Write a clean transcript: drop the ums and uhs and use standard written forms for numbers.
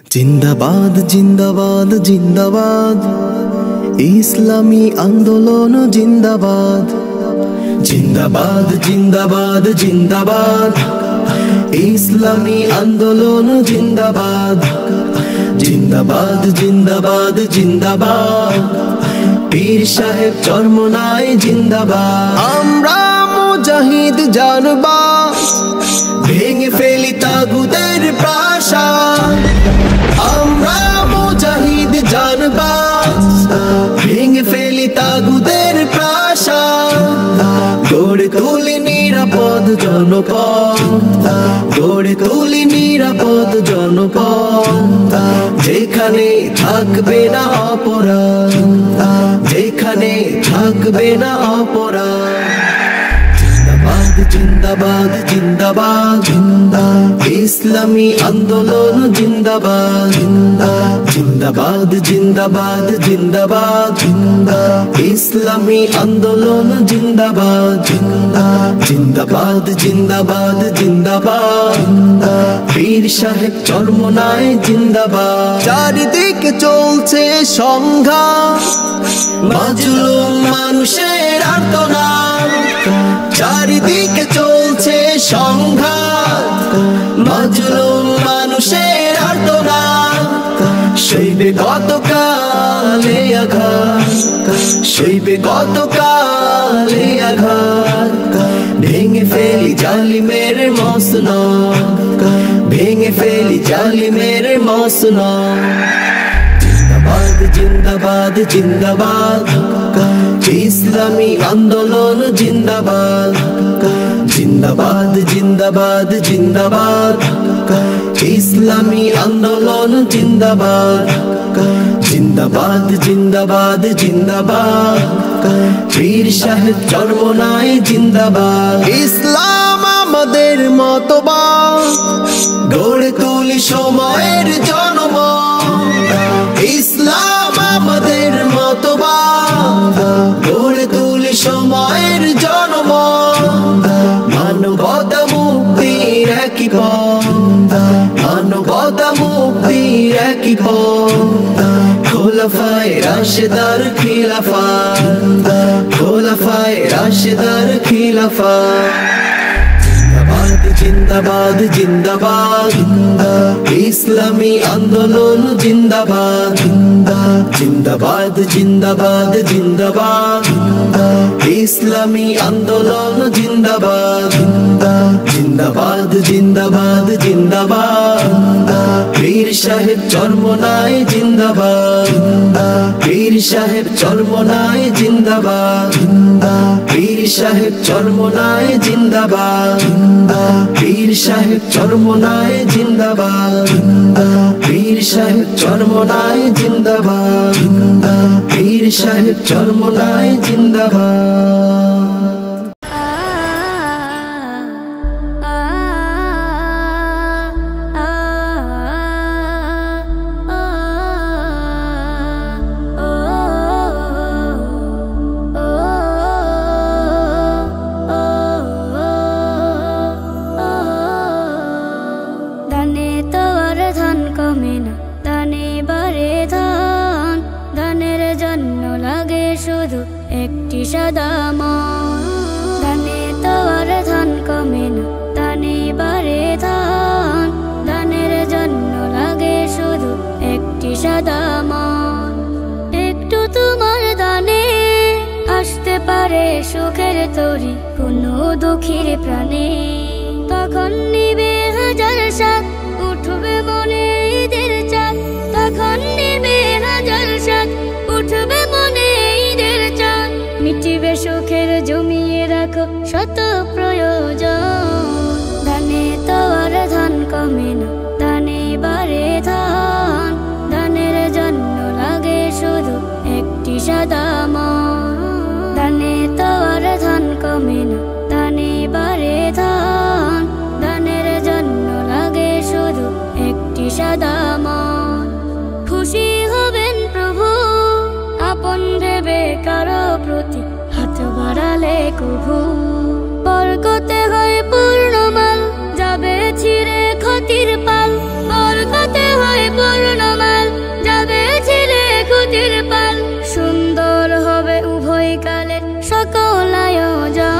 জিন্দাবাদ জিন্দাবাদ জিন্দাবাদ ইসলামী আন্দোলন জিন্দাবাদ জিন্দাবাদ জিন্দাবাদ জিন্দাবাদ ইসলামী আন্দোলন জিন্দাবাদ জিন্দাবাদ জিন্দাবাদ জিন্দাবাদ পীর সাহেব চরমোনাই জিন্দাবাদ আমরা মুজাহিদ জানবাজ ভেঙে ফেলি তাগুদের প্রাসাদ আমরা মুজাহিদ জানবাজ ভেঙে ফেলি তাগুদের প্রাসাদ গড়ে তুলি নিরাপদ জনপদ গড়ে তুলি নিরাপদ জনপদ যেখানে থাকবে না অপরাধ যেখানে থাকবে না অপরাধ জিন্দাবাদ জিন্দাবাদ জিন্দাবাদ ইসলামী আন্দোলন জিন্দাবাদ জিন্দাবাদ জিন্দাবাদ জিন্দাবাদ জিন্দাবাদ ইসলামী আন্দোলন জিন্দাবাদ জিন্দাবাদ জিন্দাবাদ জিন্দাবাদ পীর সাহেব চরমোনাই জিন্দাবাদ চারিদিকে চলছে সংঘাত মাজলুম মানুষের আর্তনাদ চারিদিকে চলছে সংঘাত মাজলুম মানুষের আর্তনাদ সইবে কতকালে আঘাত সইবে কতকালে আঘাত ভেঙে ফেলি জালিমের মসনদ ভেঙে ফেলি জালিমের মসনদ জিন্দাবাদ জিন্দাবাদ ইসলামী আন্দোলন জিন্দাবাদ জিন্দাবাদ জিন্দাবাদ জিন্দাবাদ ইসলামী আন্দোলন জিন্দাবাদ জিন্দাবাদ জিন্দাবাদ জিন্দাবাদ পীর সাহেব চরমোনাই জিন্দাবাদ ইসলাম আমাদের মতবাদ গড়ে তুলি সময়ের জনমত ইসলাম আমাদের মতবাদ গড়ে তুলি সময়ের জনমত মানবতা মুক্তির একই পথ মানবতা মুক্তির একই পথ খোলাফায়ে রাশেদার খিলাফত খোলাফায়ে রাশেদার খিলাফত জিন্দাবাদ জিন্দাবাদ ইসলামী আন্দোলন জিন্দাবাদ জিন্দাবাদ জিন্দাবাদ জিন্দাবাদ ইসলামী আন্দোলন জিন্দাবাদ জিন্দাবাদ জিন্দাবাদ জিন্দাবাদ পীর সাহেব চরমোনাই জিন্দাবাদ পীর সাহেব চরমোনাই জিন্দাবাদ পীর সাহেব চরমোনাই জিন্দাবাদ পীর সাহেব চরমোনাই জিন্দাবাদ পীর সাহেব চরমোনাই জিন্দাবাদ পীর সাহেব চরমোনাই জিন্দাবাদ একটি সাদা মন ধানে তো আর ধান কমে না ধানে বাড়ে ধান ধানের জন্য লাগে শুধু একটি সাদা মন একটু তোমার দানে আসতে পারে সুখের তরি কোনো দুঃখীর প্রাণে তখন নিবে হাজার সাত উঠবে মনে ঈদের চাঁদ তখন নিবে হাজার সাত উঠবে মনে ঈদের চাঁদ মিটিবে সুখের জমিয়ে রাখো শত প্রয়োজন ধানে তো আর ধান কমে না ধানে বাড়ে ধান ধানের জন্য লাগে শুধু একটি সাদা মন ধানে তো আর ধান কমে না ধানে বাড়ে ধান ধানের জন্য লাগে শুধু একটি সাদা মন খুশি হবেন প্রভু আপন ভেবে কারো প্রতি হাত বাড়ালে কভু বরকতে হয় পূর্ণমাল যাবে ছিঁড়ে ক্ষতির পাল বরকতে হয় সকল আয়োজন